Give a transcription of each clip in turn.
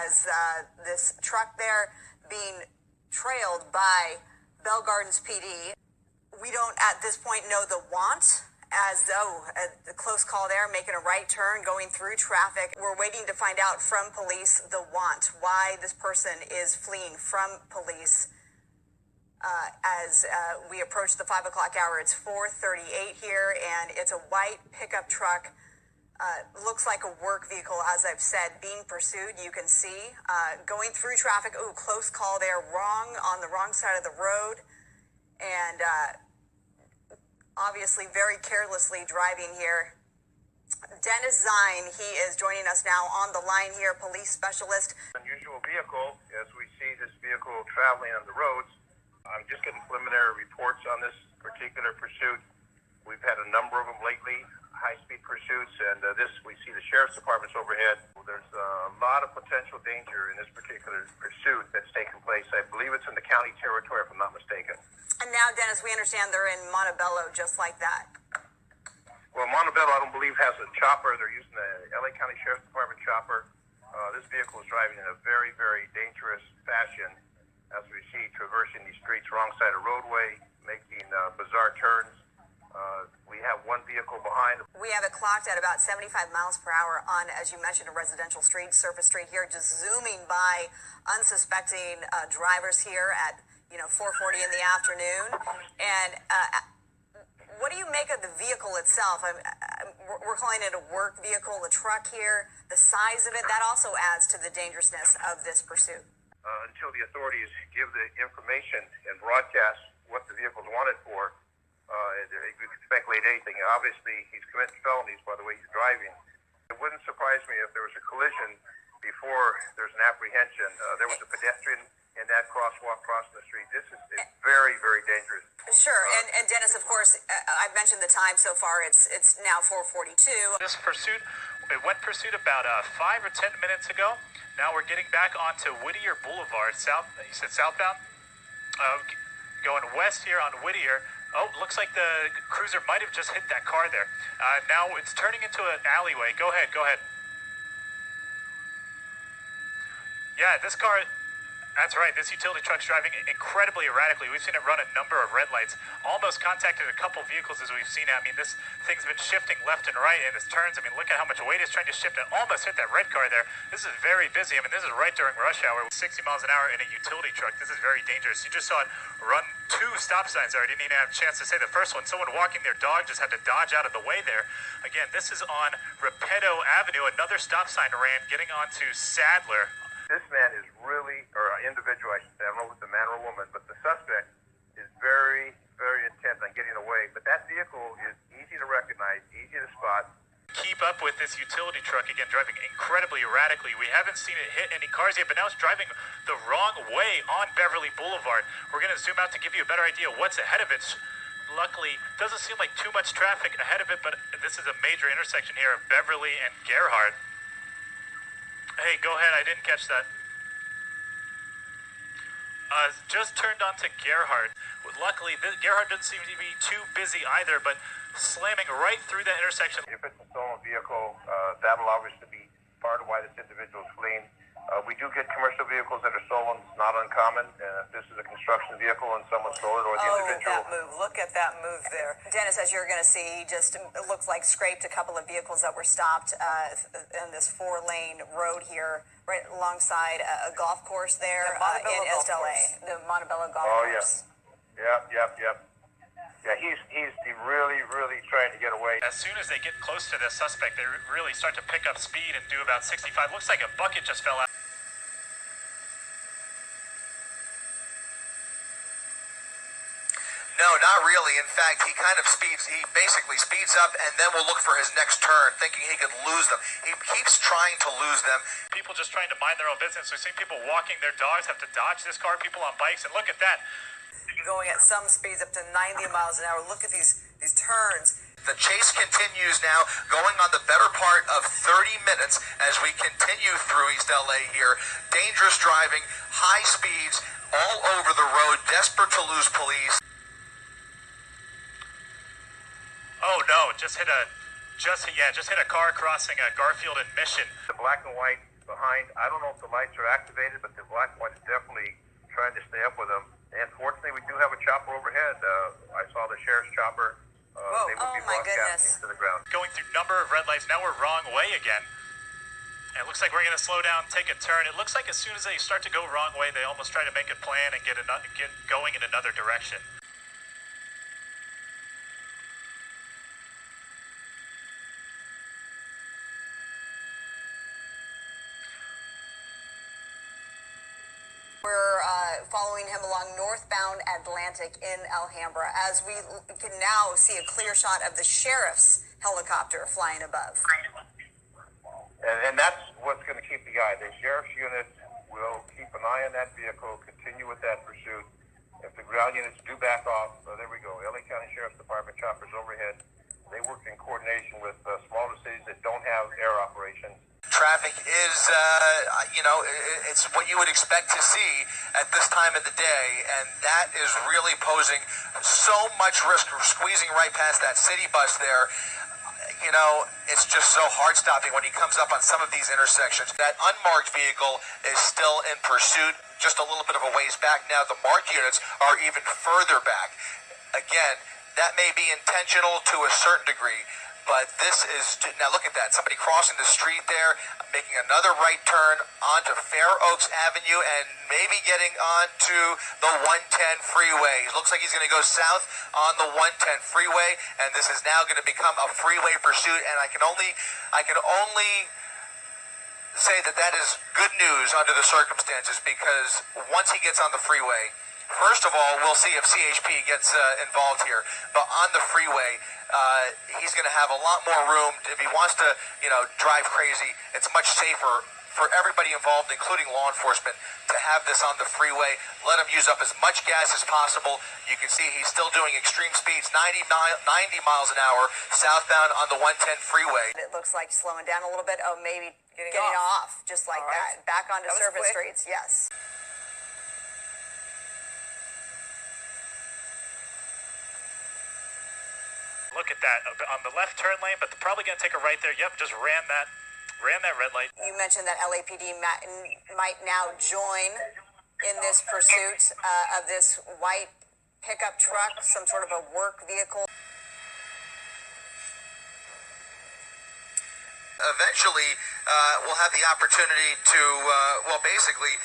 As this truck there being trailed by Bell Gardens PD. We don't at this point know the want, as though a close call there, making a right turn, going through traffic. We're waiting to find out from police the want, why this person is fleeing from police. As we approach the 5 o'clock hour, it's 4:38 here, and it's a white pickup truck. Looks like a work vehicle, as I've said, being pursued. You can see going through traffic. Ooh, close call there, on the wrong side of the road, and obviously very carelessly driving here. Dennis Zine, he is joining us now on the line here, police specialist. Unusual vehicle, as we see this vehicle traveling on the roads. I'm just getting preliminary reports on this particular pursuit. We've had a number of them lately, high-speed pursuits, and we see the sheriff's departments overhead. There's a lot of potential danger in this particular pursuit that's taken place. I believe it's in the county territory, if I'm not mistaken. And now, Dennis, we understand they're in Montebello just like that. Well, Montebello, I don't believe, has a chopper. They're using the LA County Sheriff's Department chopper. This vehicle is driving in a very, very dangerous fashion, as we see traversing these streets, wrong side of roadway, making bizarre turns. We have one vehicle behind. We have it clocked at about 75 miles per hour on, as you mentioned, a residential street, surface street here, just zooming by unsuspecting drivers here at 4:40 in the afternoon. And what do you make of the vehicle itself? We're calling it a work vehicle, the truck here, the size of it, that also adds to the dangerousness of this pursuit. Until the authorities give the information and broadcast what the vehicle is wanted for, you can speculate anything. Obviously, he's committing felonies by the way he's driving. It wouldn't surprise me if there was a collision before there's an apprehension. There was a pedestrian in that crosswalk crossing the street. This is very, very dangerous. Sure, and Dennis, of course, I've mentioned the time so far. It's now 4:42. This pursuit, it went pursuit about 5 or 10 minutes ago. Now we're getting back onto Whittier Boulevard, you said southbound? Going west here on Whittier. Oh, looks like the cruiser might have just hit that car there. Now it's turning into an alleyway. Go ahead. Yeah, this car, that's right. This utility truck's driving incredibly erratically. We've seen it run a number of red lights. Almost contacted a couple vehicles as we've seen it. I mean, this thing's been shifting left and right in its turns. I mean, look at how much weight it's trying to shift and almost hit that red car there. This is very busy. I mean, this is right during rush hour. 60 miles an hour in a utility truck. This is very dangerous. You just saw it run 2 stop signs there. I didn't even have a chance to say the first one. Someone walking their dog just had to dodge out of the way there. Again, this is on Repetto Avenue. Another stop sign ran getting onto Sadler. This man is really, or individual, I should say, I don't know if it's a man or a woman, but the suspect is very, very intent on getting away. But that vehicle is easy to recognize, easy to spot. Keep up with this utility truck, again, driving incredibly erratically. We haven't seen it hit any cars yet, but now it's driving the wrong way on Beverly Boulevard. We're going to zoom out to give you a better idea of what's ahead of it. Luckily, doesn't seem like too much traffic ahead of it, but this is a major intersection here of Beverly and Gerhard. Hey, go ahead. I didn't catch that. Just turned onto Gerhard. Luckily, Gerhard doesn't seem to be too busy either, but slamming right through that intersection. If it's a stolen vehicle, that'll obviously be part of why this individual is fleeing. We do get commercial vehicles that are stolen. It's not uncommon. If this is a construction vehicle and someone stole it, or the individual. That move. Look at that move there. Dennis, as you're going to see, just it looks like scraped a couple of vehicles that were stopped in this 4-lane road here, right alongside a golf course there in Estelle, the Montebello golf course. Yep. Yeah, he's really, really trying to get away. As soon as they get close to the suspect, they really start to pick up speed and do about 65. Looks like a bucket just fell out. No, not really. In fact, he basically speeds up and then will look for his next turn, thinking he could lose them. He keeps trying to lose them. People just trying to mind their own business. We've seen people walking their dogs have to dodge this car, people on bikes, and look at that. Going at some speeds up to 90 miles an hour. Look at these turns. The chase continues now, going on the better part of 30 minutes as we continue through East LA here. Dangerous driving, high speeds, all over the road, desperate to lose police. Oh no, just hit a car crossing Garfield and Mission. The black and white behind. I don't know if the lights are activated, but the black one is definitely trying to stay up with them. And fortunately, we do have a chopper overhead. I saw the sheriff's chopper. They would Oh, be my broadcasting goodness. to the ground. Going through number of red lights. Now we're wrong way again. And it looks like we're going to slow down, take a turn. It looks like as soon as they start to go wrong way, they almost try to make a plan and get going in another direction. We're following him along northbound Atlantic in Alhambra as we can now see a clear shot of the sheriff's helicopter flying above. And that's what's going to keep the eye. The sheriff's unit will keep an eye on that vehicle, continue with that pursuit. If the ground units do back off, there we go. LA County Sheriff's Department choppers overhead. They work in coordination with smaller cities that don't have air operations. Traffic is, it's what you would expect to see at this time of the day, and that is really posing so much risk. We're squeezing right past that city bus there. It's just so heart-stopping when he comes up on some of these intersections. That unmarked vehicle is still in pursuit, just a little bit of a ways back. Now the marked units are even further back. Again, that may be intentional to a certain degree, but this is, now look at that, somebody crossing the street there, making another right turn onto Fair Oaks Avenue and maybe getting onto the 110 freeway. It looks like he's going to go south on the 110 freeway, and this is now going to become a freeway pursuit, and I can only say that that is good news under the circumstances, because once he gets on the freeway, first of all, we'll see if CHP gets involved here, but on the freeway, he's going to have a lot more room. If he wants to, drive crazy, it's much safer for everybody involved, including law enforcement, to have this on the freeway. Let him use up as much gas as possible. You can see he's still doing extreme speeds, 90 miles an hour, southbound on the 110 freeway. It looks like slowing down a little bit. Oh, maybe getting off, just like right. that. Back onto That was surface quick. streets, yes. Look at that on the left turn lane, but they're probably going to take a right there. Yep, just ran that red light. You mentioned that LAPD might now join in this pursuit of this white pickup truck, some sort of a work vehicle. Eventually, we'll have the opportunity to, basically,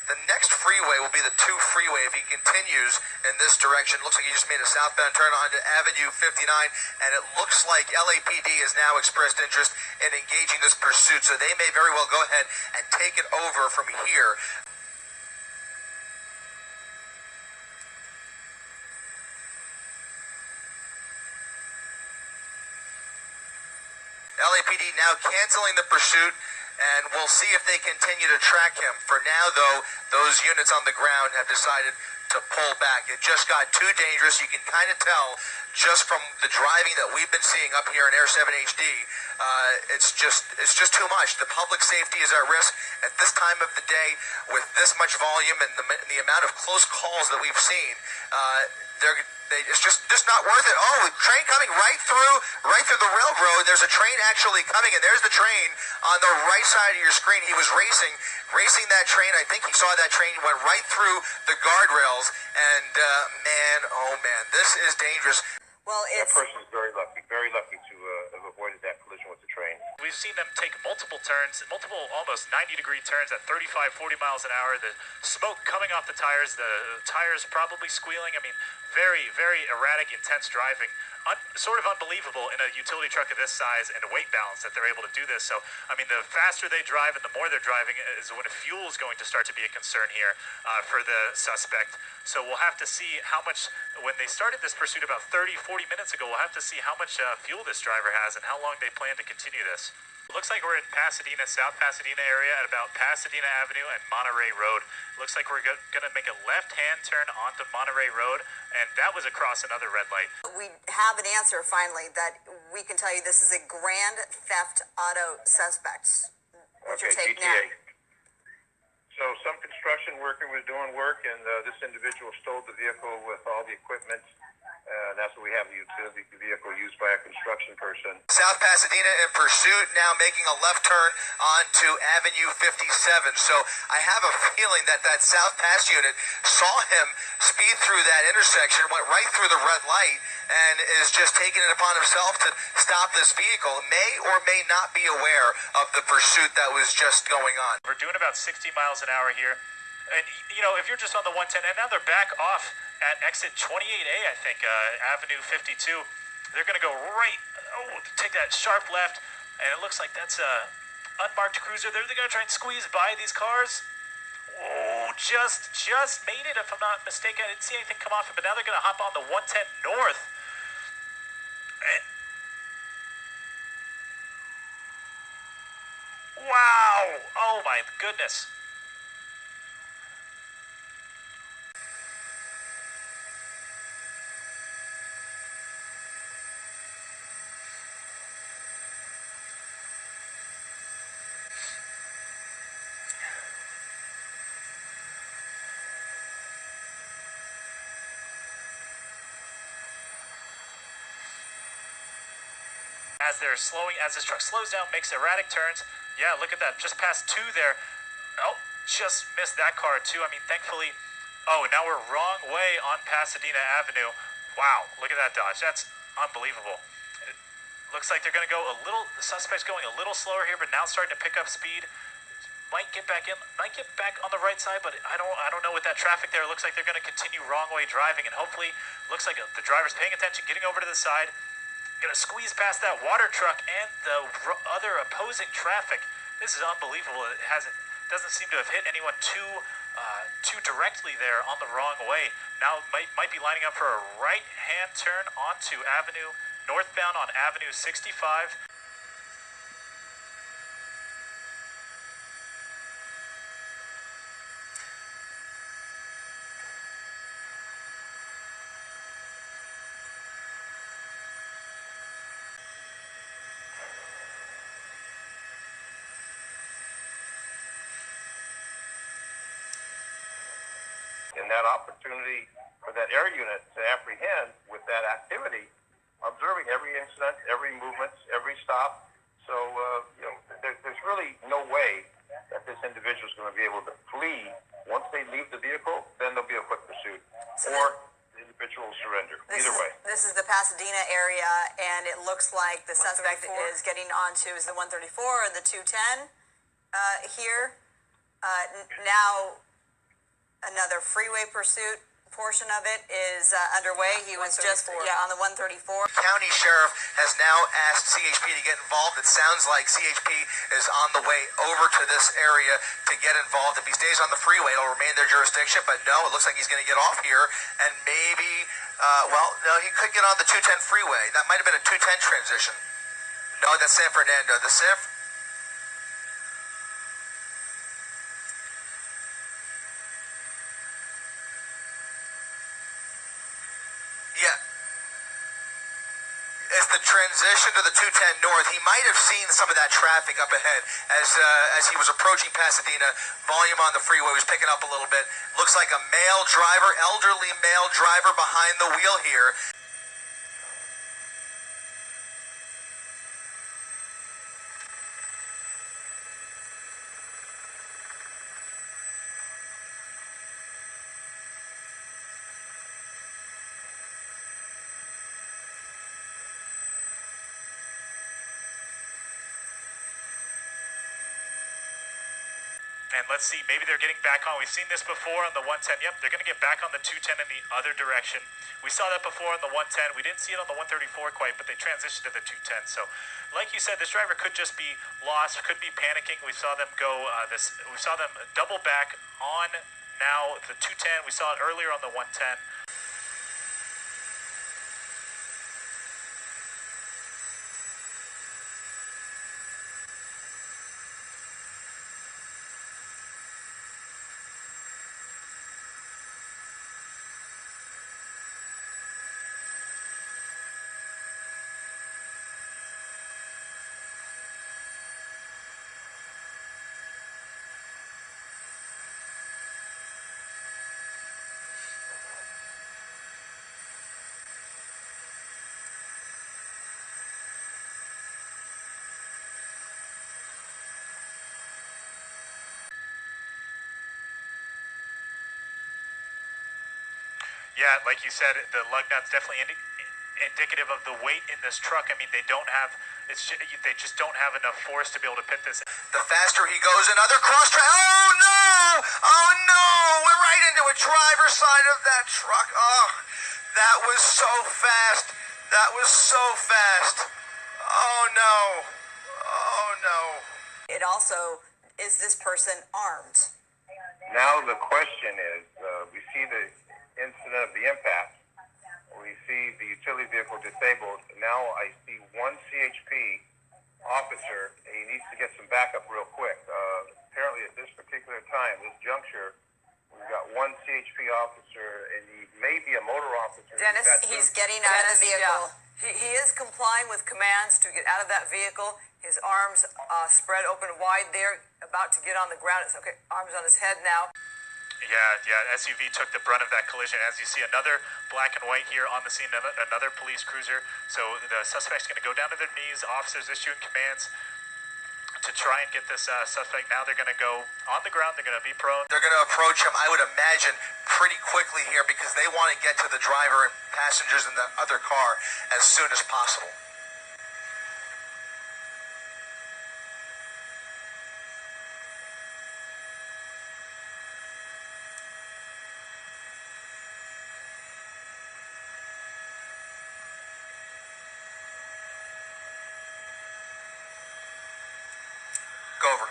the next freeway will be the 2 freeway if he continues in this direction. Looks like he just made a southbound turn onto Avenue 59, and it looks like LAPD has now expressed interest in engaging this pursuit, so they may very well go ahead and take it over from here. LAPD now canceling the pursuit, and we'll see if they continue to track him. For now, though, those units on the ground have decided to pull back. It just got too dangerous. You can kind of tell just from the driving that we've been seeing up here in Air 7 HD. It's just too much. The public safety is at risk at this time of the day with this much volume and the amount of close calls that we've seen. It's just not worth it. Oh, train coming right through the railroad. There's a train actually coming, and there's the train on the right side of your screen. He was racing that train. I think he saw that train went right through the guardrails, and oh man, this is dangerous. Well, That it's person is very lucky to have avoided that collision with the train. We've seen them take multiple turns, almost 90-degree turns at 35, 40 miles an hour. The smoke coming off the tires probably squealing. I mean, very, very erratic, intense driving. Sort of unbelievable in a utility truck of this size and a weight balance that they're able to do this. So, I mean, the faster they drive and the more they're driving is when fuel is going to start to be a concern here for the suspect. So we'll have to see how much, when they started this pursuit about 30, 40 minutes ago, we'll have to see how much fuel this driver has and how long they plan to continue this. Looks like we're in Pasadena, South Pasadena area at about Pasadena Avenue and Monterey Road. Looks like we're going to make a left-hand turn onto Monterey Road, and that was across another red light. we have an answer finally that we can tell you this is a grand theft auto suspect. What's your take now? GTA. So some construction worker was doing work, and this individual stole the vehicle with all the equipment. That's what we have have a utility vehicle used by a construction person. South Pasadena in pursuit, now making a left turn onto Avenue 57. So I have a feeling that that South Pass unit saw him speed through that intersection, went right through the red light, and is just taking it upon himself to stop this vehicle. May or may not be aware of the pursuit that was just going on. We're doing about 60 miles an hour here. And, you know, if you're just on the 110, and now they're back off at exit 28A, I think, Avenue 52. They're going to go right, take that sharp left, and it looks like that's a unmarked cruiser. They're going to try and squeeze by these cars. Oh, just made it, if I'm not mistaken. I didn't see anything come off it, but now they're going to hop on the 110 north. Wow! Oh my goodness. As they're slowing, as this truck slows down, makes erratic turns. Yeah, look at that. Just past 2 there. Oh, just missed that car too. I mean, thankfully. Oh, now we're wrong way on Pasadena Avenue. Wow, look at that dodge. That's unbelievable. It looks like they're going to go a little, the suspect's going a little slower here, but now starting to pick up speed. Might get back on the right side, but I don't know with that traffic there. It looks like they're going to continue wrong way driving, and hopefully, looks like the driver's paying attention, getting over to the side. Gonna squeeze past that water truck and the other opposing traffic. This is unbelievable. It doesn't seem to have hit anyone too directly there on the wrong way. Now might be lining up for a right-hand turn onto Avenue northbound on Avenue 65. And that opportunity for that air unit to apprehend with that activity, observing every incident, every movement, every stop. So, there's really no way that this individual is going to be able to flee. Once they leave the vehicle, then there'll be a quick pursuit. Or the individual will surrender. Either way. This is the Pasadena area, and it looks like the suspect is getting onto the 134 or the 210 here. Now, another freeway pursuit portion of it is underway. He was just on the 134. County Sheriff has now asked CHP to get involved. It sounds like CHP is on the way over to this area to get involved. If he stays on the freeway, it'll remain their jurisdiction, but no, it looks like he's going to get off here and maybe, no, he could get on the 210 freeway. That might have been a 210 transition. No, that's San Fernando. The As the transition to the 210 north, he might have seen some of that traffic up ahead as he was approaching Pasadena. Volume on the freeway was picking up a little bit. Looks like a male driver, elderly male driver behind the wheel here. And let's see, maybe they're getting back on. We've seen this before on the 110. Yep, they're going to get back on the 210 in the other direction. We saw that before on the 110. We didn't see it on the 134 quite, but they transitioned to the 210. So, like you said, this driver could just be lost, could be panicking. We saw them go, we saw them double back on now the 210. We saw it earlier on the 110. Yeah, like you said, the lug nut's definitely indicative of the weight in this truck. I mean, they don't have they just don't have enough force to be able to pit this. The faster he goes, another cross track. Oh no! Oh no! We're right into a driver's side of that truck. Oh, that was so fast. That was so fast. Oh no! Oh no! It also, is this person armed? Now the question is, we see the incident of the impact. We see the utility vehicle disabled. Now I see one CHP officer, and he needs to get some backup real quick. Apparently at this particular time, this juncture, we've got one CHP officer, and he may be a motor officer. Dennis, he's getting out of the vehicle. Yeah. He is complying with commands to get out of that vehicle. His arms spread open wide there, about to get on the ground. It's okay, arms on his head now. Yeah, SUV took the brunt of that collision. As you see, another black and white here on the scene, another police cruiser. So the suspect's going to go down to their knees, officers issuing commands to try and get this suspect. Now they're going to go on the ground, they're going to be prone. They're going to approach him, I would imagine, pretty quickly here because they want to get to the driver and passengers in the other car as soon as possible. Go over.